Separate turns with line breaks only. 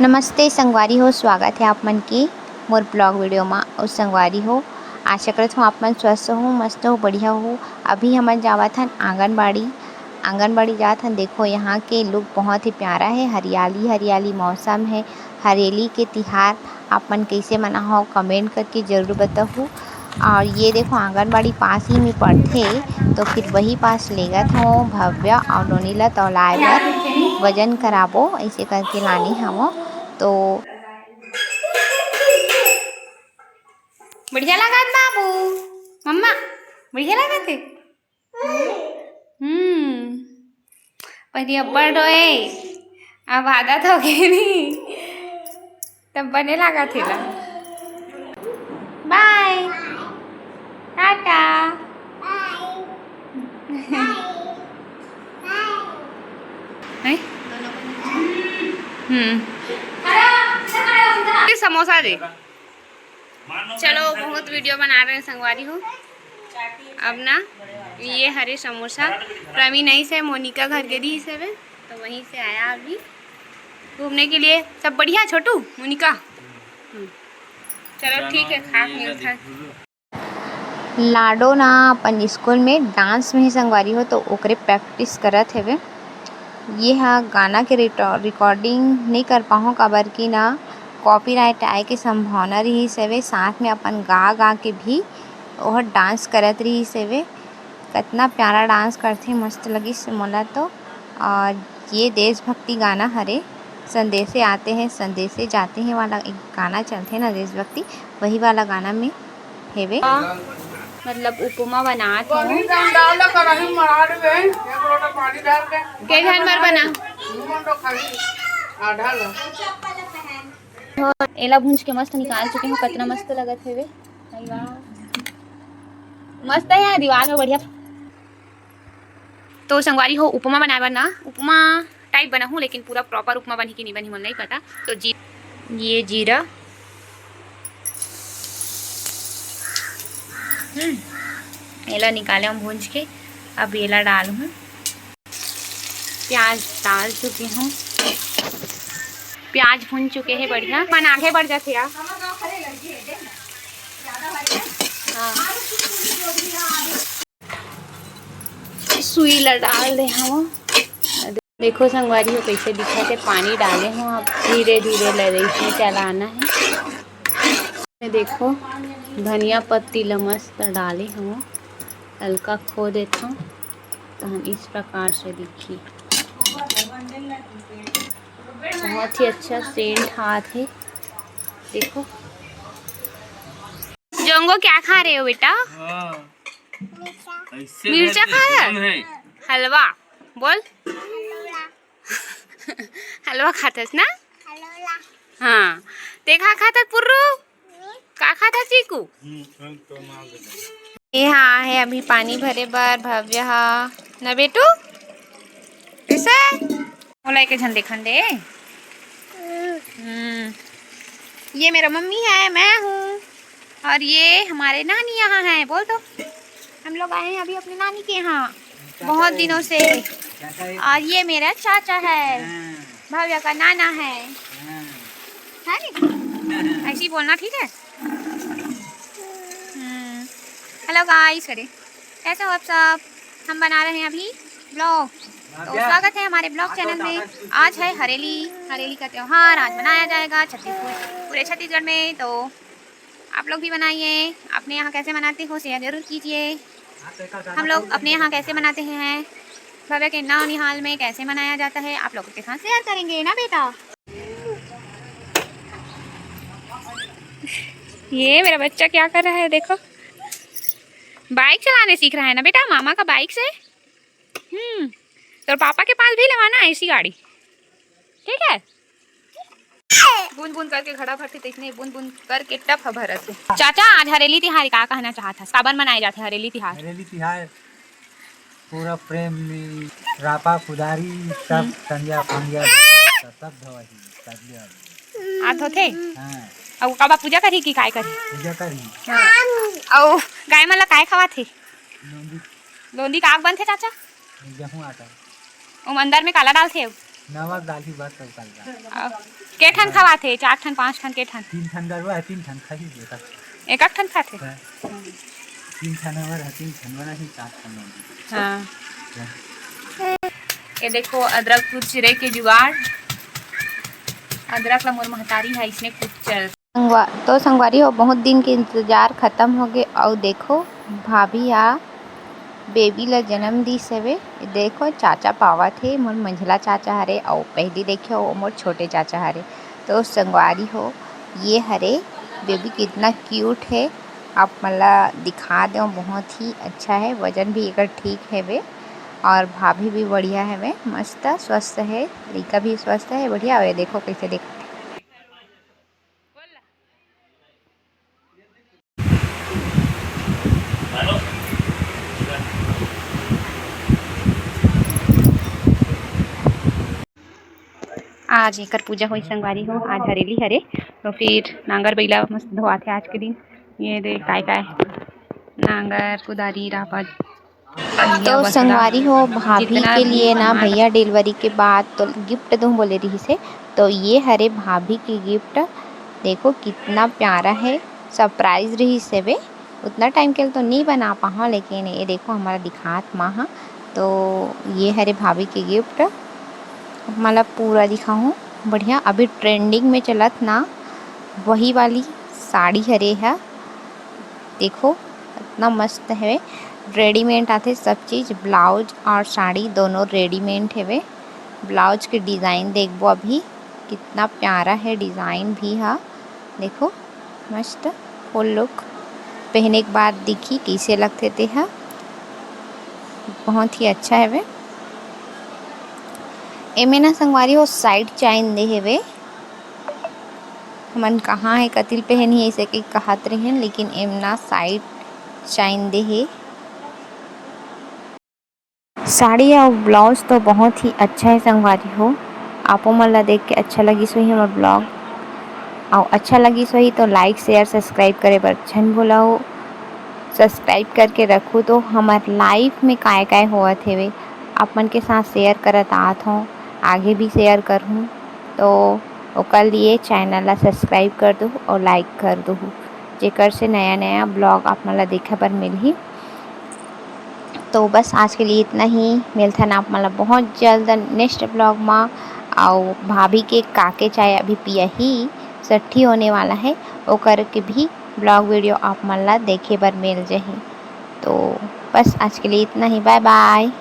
नमस्ते संगवारी हो, स्वागत है आप मन के मोर ब्लॉग वीडियो में। और संगवारी हो, आशा करत हूँ आप मन स्वस्थ हो, मस्त हो, बढ़िया हो। अभी हमन जावत हन आंगनबाड़ी जात हन। देखो यहाँ के लुक बहुत ही प्यारा है, हरियाली हरियाली मौसम है। हरेली के तिहार आप मन कैसे मना हो कमेंट करके ज़रूर बताओ। और ये देखो आंगनबाड़ी पास ही में पड़थे, तो फिर वही पास लेगत हूँ भव्या और नोनी ला तौलाए बर वजन कराबो ऐसे करके लानी हम। तो बढ़िया लागत बाबू, मम्मा बढ़िया लागत है। पर अब्बड़ रोए अब आदत हो गई नहीं तब बने लगा थे ला। बाय टाटा। समोसा दे। चलो बहुत वीडियो बना रहे हैं संगवारी हो। अब ना ये हरे समोसा प्रवीण नहीं से मोनिका घर के दी से तो वहीं से आया अभी घूमने के लिए। सब बढ़िया छोटू मोनिका। चलो ठीक है, खा मिलता लाडो ना अपन स्कूल में डांस में ही संगवारी हो तो ओकरे प्रैक्टिस करत हेवे। ये हाँ गाना के रिकॉर्डिंग नहीं कर पाऊँ काबर की ना कॉपीराइट आए के संभावना रही सेवे। साथ में अपन गा के भी वह डांस करत रही सेवे। कितना प्यारा डांस करते, मस्त लगी मोला तो। और ये देशभक्ति गाना हरे, संदेशे आते हैं संदेशे जाते हैं वाला एक गाना चलते ना देशभक्ति, वही वाला गाना में हेवे। मतलब उपमा बनात हूँ के घन बार बना एला भूंज के मस्त निकाल चुके हूँ। कितना मस्त लगत हेवे, मस्त है यार दीवार में बढ़िया। तो संगवारी हो उपमा बनाए बर ना उपमा टाइप बना हूँ, लेकिन पूरा प्रॉपर उपमा बनी कि नहीं बनी मुझे नहीं पता। तो ये जीरा एला निकाले हम भूंज के। अब एला डाल हूँ, प्याज डाल चुकी हूँ, प्याज भून चुके हैं बढ़िया। मन आगे बढ़ जाते यार। सुई ला डाल दे हम। देखो संगवारी हो कैसे दिखा थे, पानी डाले हूँ। अब धीरे धीरे लड़ाई चलाना है। देखो धनिया पत्ती ला मस्त डाले हूँ, हल्का खो देता हूँ तो हम इस प्रकार से दिखी। बहुत ही अच्छा सेंट हाथ है। देखो जोंगो क्या खा रहे हो बेटा? मिर्चा खा रहा है? हलवा बोल। हलवा खातस ना? हाँ देखा खाता पुर्रू का खाता चीकू। ये हाँ है अभी पानी भरे बार भव्य ना बेटू कैसे बोला के झंडे खंडे। ये मेरा मम्मी है, मैं हूँ, और ये हमारे नानी यहाँ है। बोल तो हम लोग आए हैं अभी अपने नानी के यहाँ बहुत दिनों से। और ये मेरा चाचा है, भव्या का नाना है नहीं? ऐसे ही बोलना ठीक है। हेलो गाइस करे, कैसे हो आप सब? हम बना रहे हैं अभी ब्लॉग, तो स्वागत है हमारे ब्लॉग चैनल में। आज है हरेली का त्यौहार आज मनाया जाएगा पूरे छत्तीसगढ़ में। तो आप लोग भी बनाइए, अपने यहाँ कैसे मनाते हो शेयर जरूर कीजिए। हम लोग अपने यहाँ कैसे मनाते हैं, भव्य के नौनिहाल में कैसे मनाया जाता है, आप लोगों के साथ शेयर करेंगे ना बेटा। ये मेरा बच्चा क्या कर रहा है देखो, बाइक चलाने सीख रहा है ना बेटा मामा का बाइक से। तो पापा के पास भी लगाना ऐसी गाड़ी, ठीक है? बूंद बूंद करके घड़ा भरते तो इसने बूंद बूंद करके टप भरत। चाचा आज हरेली तिहार का कहना चाहता, सावन मनाए जाते हरेली तिहार।
हरेली तिहार पूरा प्रेम में रापा खुदारी सब संज्ञा पंज्ञा सब धवाई
आज होते।
हां
और कबा पूजा करी कि काय करी?
पूजा करी।
और गाय मला काय खवा थे?
लोंदी
लोंदी काग बनथे चाचा?
गेहूं आटा।
और अंदर में काला डालथे?
नमक डाली बस सब कर जा।
के ठन खवाथे 4 ठन 5 ठन के ठन
3 ठन गरवा है, 3 ठन खाही बेटा।
एक एक ठन खाथे।
3 ठन हमर है, 3 ठन बना ही 4 ठन होगी।
हाँ ये देखो अदरक कुछ चिरे के जुगाड़। अदरक ला मोर महतारी है इसने कुछ चल तो संगवारी हो बहुत दिन के इंतजार खत्म हो गए और देखो भाभी आ बेबी ला जन्म दिस हवे। देखो चाचा पावत हे मोर मंझला चाचा हरे और पहली देखियो वो मोर छोटे चाचा हरे। तो संगवारी हो ये हरे बेबी कितना क्यूट है, आप मला दिखा दो बहुत ही अच्छा है, वजन भी एकर ठीक है वे और भाभी भी बढ़िया है वे मस्त स्वस्थ है, लड़का भी स्वस्थ है बढ़िया। और देखो कैसे देख आज एकर पूजा हुई संगवारी हो, आज हरेली हरे तो फिर नांगर बैला मस्त धोआथे आज के दिन। ये देख काय काय नांगर कुदारी रापत तो संगवारी हो भाभी के लिए ना भैया डिलीवरी के बाद तो गिफ्ट दूँ बोले रही से, तो ये हरे भाभी की गिफ्ट देखो कितना प्यारा है, सरप्राइज रही से वे उतना टाइम के लिए तो नहीं बना पाओ, लेकिन ये देखो हमारा दिखात माँ। तो ये हरे भाभी की गिफ्ट मतलब पूरा दिखाऊँ बढ़िया। अभी ट्रेंडिंग में चलत ना वही वाली साड़ी हरे है, देखो इतना मस्त है, रेडीमेड आते सब चीज़, ब्लाउज और साड़ी दोनों रेडीमेड है वे। ब्लाउज के डिज़ाइन देखो अभी कितना प्यारा है, डिज़ाइन भी है देखो मस्त फुल लुक। पहने के बाद दिखी कैसे लगते थे है, बहुत ही अच्छा है वे। एमे ना संगवारी हो साइड चाइन दे है वे, हमन कहाँ है कतिल पहनी ऐसे कई कहत रहे हैं, लेकिन एमना साइड चाइन दे है। साड़ी और ब्लाउज तो बहुत ही अच्छा है संगवारी हो, आपो मन ला देख के अच्छा लगी सोही हमार ब्लॉग और अच्छा लगी सोही तो लाइक शेयर सब्सक्राइब करे बर झन भूलाओ। सब्सक्राइब करके रखो तो हमार लाइफ में काय काय होवत हेवे आप मन के साथ शेयर करत आत हूँ, आगे भी शेयर करूँ तो ओकर लिए चैनल ला सब्सक्राइब कर दो और लाइक कर दो, जेकर से नया नया ब्लॉग आप मन ला देखे बर मिलही। तो बस आज के लिए इतना ही, मिलथन आप मन ला बहुत जल्द नेक्स्ट ब्लॉग में। और भाभी के काके चाय अभी पिया ही 60 होने वाला है, ओकर के भी ब्लॉग वीडियो आप मन ला देखे बर मिल जाही। तो बस आज के लिए इतना ही, बाय बाय।